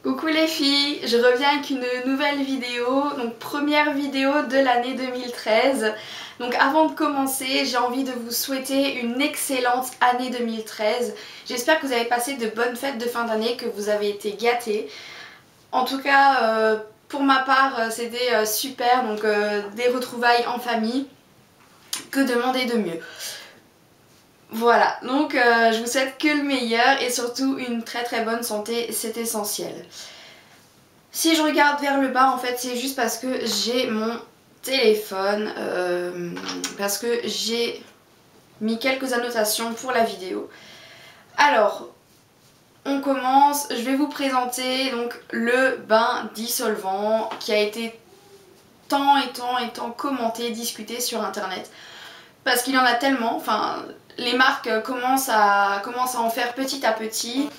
Coucou les filles, je reviens avec une nouvelle vidéo, donc première vidéo de l'année 2013. Donc avant de commencer, j'ai envie de vous souhaiter une excellente année 2013. J'espère que vous avez passé de bonnes fêtes de fin d'année, que vous avez été gâtés. En tout cas, pour ma part, c'était super, donc des retrouvailles en famille. Que demander de mieux? Voilà, donc je vous souhaite que le meilleur et surtout une très bonne santé, c'est essentiel. Si je regarde vers le bas, en fait, c'est juste parce que j'ai mon téléphone, parce que j'ai mis quelques annotations pour la vidéo. Alors, on commence, je vais vous présenter donc le bain dissolvant qui a été tant commenté, discuté sur internet. Parce qu'il y en a tellement, enfin les marques commencent à en faire petit à petit.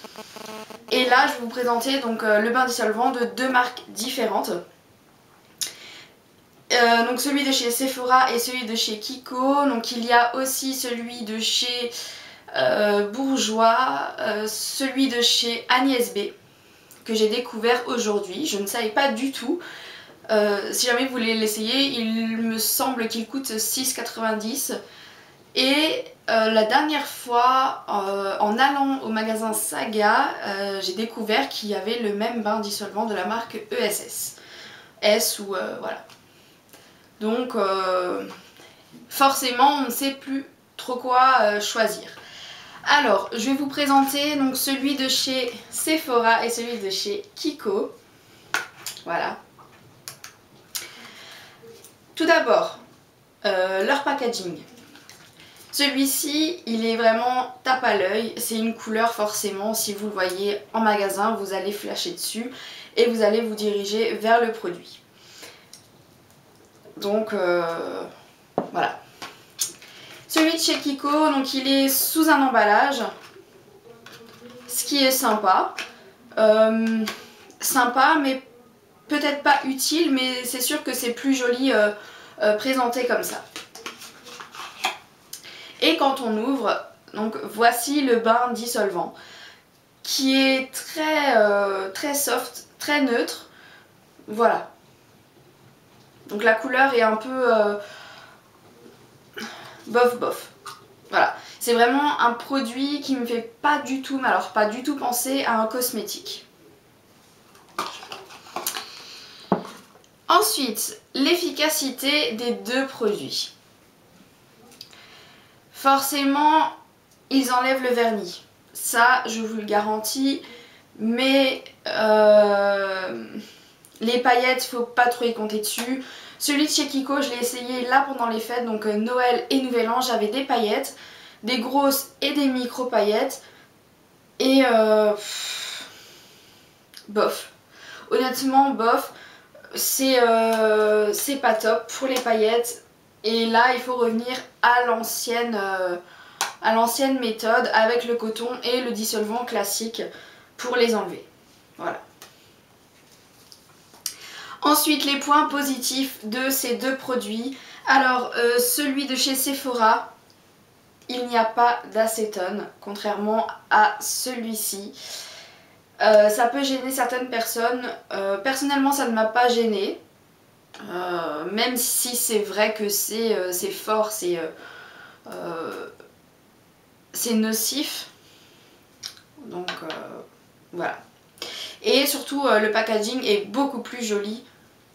Et là je vais vous présenter donc le bain dissolvant de deux marques différentes. Donc celui de chez Sephora et celui de chez Kiko. Donc il y a aussi celui de chez Bourjois, celui de chez Agnès B que j'ai découvert aujourd'hui. Je ne savais pas du tout. Si jamais vous voulez l'essayer, il me semble qu'il coûte 6,90 €. Et la dernière fois, en allant au magasin Saga, j'ai découvert qu'il y avait le même bain dissolvant de la marque ESS. S ou voilà. Donc forcément, on ne sait plus trop quoi choisir. Alors, je vais vous présenter donc celui de chez Sephora et celui de chez Kiko. Voilà. Tout d'abord, leur packaging. Celui-ci, il est vraiment tape à l'œil, c'est une couleur forcément, si vous le voyez en magasin, vous allez flasher dessus et vous allez vous diriger vers le produit. Donc voilà. Celui de chez Kiko, donc il est sous un emballage, ce qui est sympa. Sympa mais peut-être pas utile, mais c'est sûr que c'est plus joli présenté comme ça. Et quand on ouvre, donc voici le bain dissolvant qui est très soft, très neutre. Voilà. Donc la couleur est un peu bof bof. Voilà. C'est vraiment un produit qui me fait pas du tout, mais alors pas du tout penser à un cosmétique. Ensuite, l'efficacité des deux produits. Forcément, ils enlèvent le vernis. Ça, je vous le garantis. Mais les paillettes, faut pas trop y compter dessus. Celui de chez Kiko, je l'ai essayé là pendant les fêtes, donc Noël et Nouvel An. J'avais des paillettes, des grosses et des micro paillettes. Et bof. Honnêtement, bof. C'est pas top pour les paillettes. Et là, il faut revenir à l'ancienne méthode avec le coton et le dissolvant classique pour les enlever. Voilà. Ensuite, les points positifs de ces deux produits. Alors, celui de chez Sephora, il n'y a pas d'acétone, contrairement à celui-ci. Ça peut gêner certaines personnes. Personnellement, ça ne m'a pas gêné. Même si c'est vrai que c'est fort, c'est nocif. Donc voilà. Et surtout le packaging est beaucoup plus joli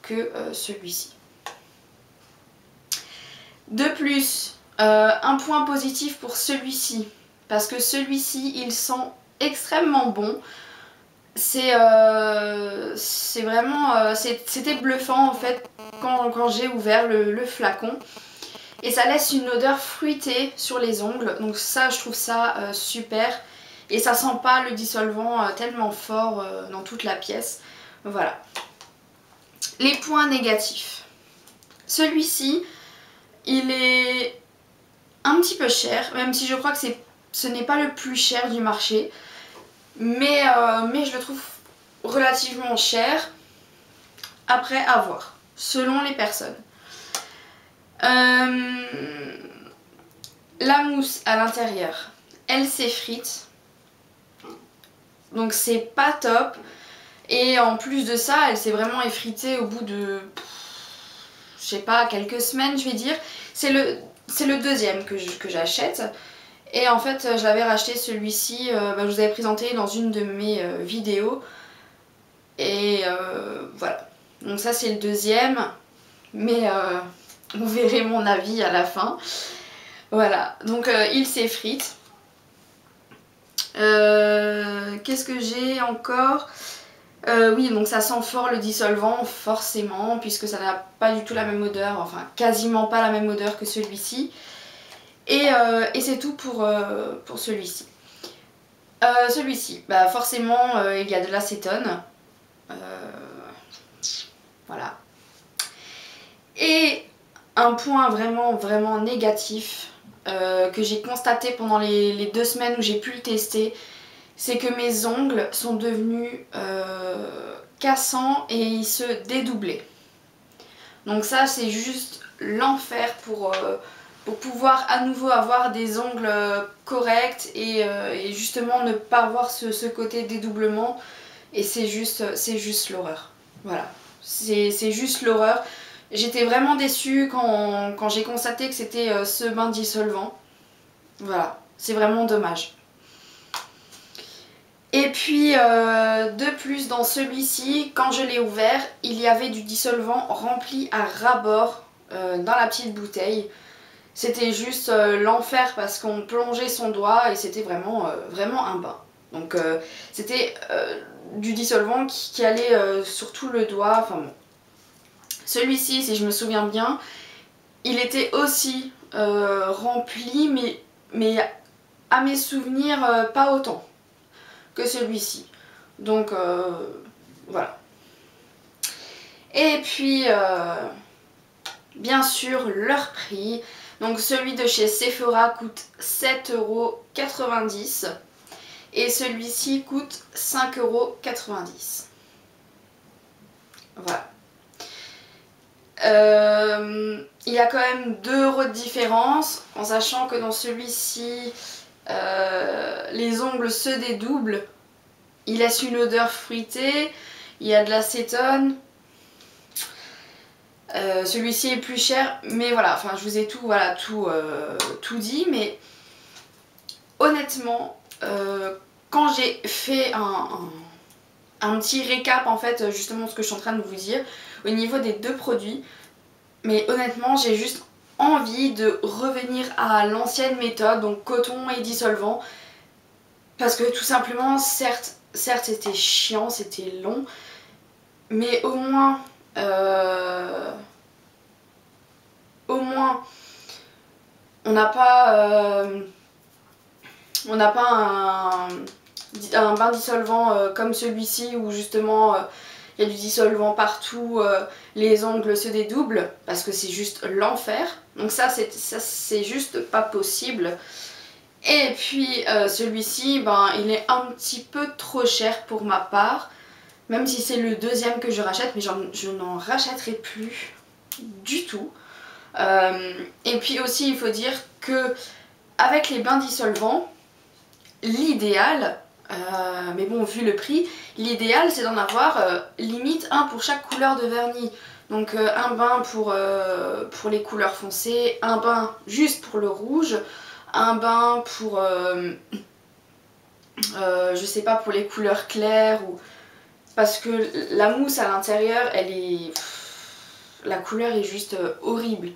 que celui-ci. De plus, un point positif pour celui-ci, parce que celui-ci il sent extrêmement bon. C'est vraiment c'était bluffant en fait quand j'ai ouvert le flacon, et ça laisse une odeur fruitée sur les ongles, donc ça je trouve ça super, et ça sent pas le dissolvant tellement fort dans toute la pièce. Voilà. Les points négatifs. Celui-ci il est un petit peu cher, même si je crois que ce n'est pas le plus cher du marché. Mais je le trouve relativement cher. Après, à voir, selon les personnes. La mousse à l'intérieur, elle s'effrite. Donc c'est pas top. Et en plus de ça, elle s'est vraiment effritée au bout de, je sais pas, quelques semaines je vais dire. C'est le deuxième que j'achète. Et en fait je l'avais racheté celui-ci, je vous avais présenté dans une de mes vidéos. Et voilà. Donc ça c'est le deuxième. Mais vous verrez mon avis à la fin. Voilà. Donc il s'effrite. Qu'est-ce que j'ai encore? Oui, donc ça sent fort le dissolvant, forcément, puisque ça n'a pas du tout la même odeur, enfin quasiment pas la même odeur que celui-ci. Et c'est tout pour celui-ci. Celui-ci, bah forcément il y a de l'acétone. Voilà. Et un point vraiment négatif que j'ai constaté pendant les 2 semaines où j'ai pu le tester, c'est que mes ongles sont devenus cassants et ils se dédoublaient. Donc ça c'est juste l'enfer pour pouvoir à nouveau avoir des ongles corrects et justement ne pas avoir ce côté dédoublement. Et c'est juste l'horreur. Voilà, c'est juste l'horreur. J'étais vraiment déçue quand j'ai constaté que c'était ce bain dissolvant. Voilà, c'est vraiment dommage. Et puis de plus dans celui-ci, quand je l'ai ouvert, il y avait du dissolvant rempli à ras-bord dans la petite bouteille. C'était juste l'enfer parce qu'on plongeait son doigt et c'était vraiment un bain. Donc c'était du dissolvant qui allait sur tout le doigt, enfin bon. Celui-ci, si je me souviens bien, il était aussi rempli, mais à mes souvenirs, pas autant que celui-ci. Donc voilà. Et puis bien sûr leur prix. Donc celui de chez Sephora coûte 7,90 € et celui-ci coûte 5,90 €. Voilà. Il y a quand même 2 € de différence, en sachant que dans celui-ci les ongles se dédoublent. Il laisse une odeur fruitée, il y a de l'acétone. Celui-ci est plus cher, mais voilà, enfin je vous ai tout, voilà, tout dit, mais honnêtement, quand j'ai fait un petit récap en fait, justement ce que je suis en train de vous dire, au niveau des 2 produits, mais honnêtement j'ai juste envie de revenir à l'ancienne méthode, donc coton et dissolvant, parce que tout simplement, certes c'était chiant, c'était long, mais au moins on n'a pas un bain dissolvant comme celui-ci où justement il y a du dissolvant partout, les ongles se dédoublent parce que c'est juste l'enfer. Donc ça c'est juste pas possible. Et puis celui-ci, ben, il est un petit peu trop cher pour ma part, même si c'est le deuxième que je rachète, mais je n'en rachèterai plus du tout. Et puis aussi il faut dire que avec les bains dissolvants, l'idéal, mais bon vu le prix, l'idéal c'est d'en avoir limite un pour chaque couleur de vernis. Donc un bain pour les couleurs foncées, un bain juste pour le rouge, un bain pour je sais pas, pour les couleurs claires, ou parce que la mousse à l'intérieur elle est, la couleur est juste horrible.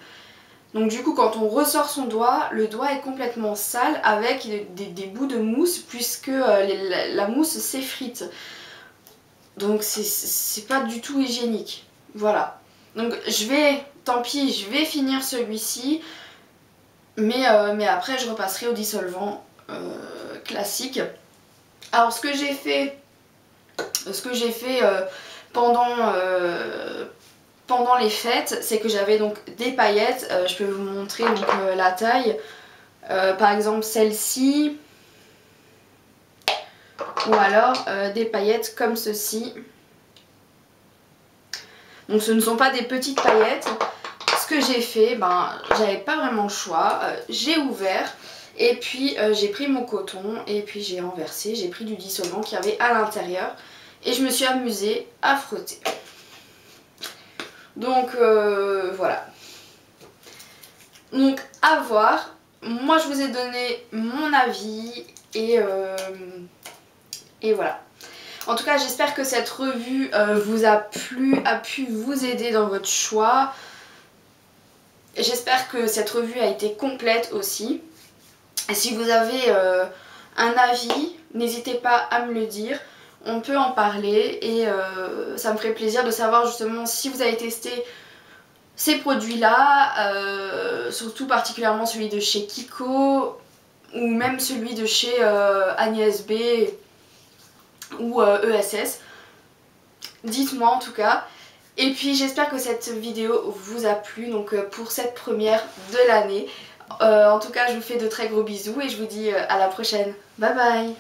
Donc du coup quand on ressort son doigt, le doigt est complètement sale avec des bouts de mousse puisque la mousse s'effrite. Donc c'est pas du tout hygiénique. Voilà. Donc tant pis, je vais finir celui-ci. Mais après je repasserai au dissolvant classique. Alors ce que j'ai fait pendant les fêtes, c'est que j'avais donc des paillettes. Je peux vous montrer donc la taille. Par exemple celle-ci. Ou alors des paillettes comme ceci. Donc ce ne sont pas des petites paillettes. Ce que j'ai fait, ben j'avais pas vraiment le choix. J'ai ouvert et puis j'ai pris mon coton et puis j'ai renversé. J'ai pris du dissolvant qu'il y avait à l'intérieur. et je me suis amusée à frotter. Donc voilà. Donc à voir. Moi je vous ai donné mon avis et voilà. En tout cas j'espère que cette revue vous a plu, a pu vous aider dans votre choix. J'espère que cette revue a été complète aussi. Et si vous avez un avis, n'hésitez pas à me le dire. On peut en parler et ça me ferait plaisir de savoir justement si vous avez testé ces produits-là, surtout particulièrement celui de chez Kiko ou même celui de chez Agnès B ou ESS. Dites-moi en tout cas. Et puis j'espère que cette vidéo vous a plu donc pour cette première de l'année. En tout cas je vous fais de très gros bisous et je vous dis à la prochaine. Bye bye.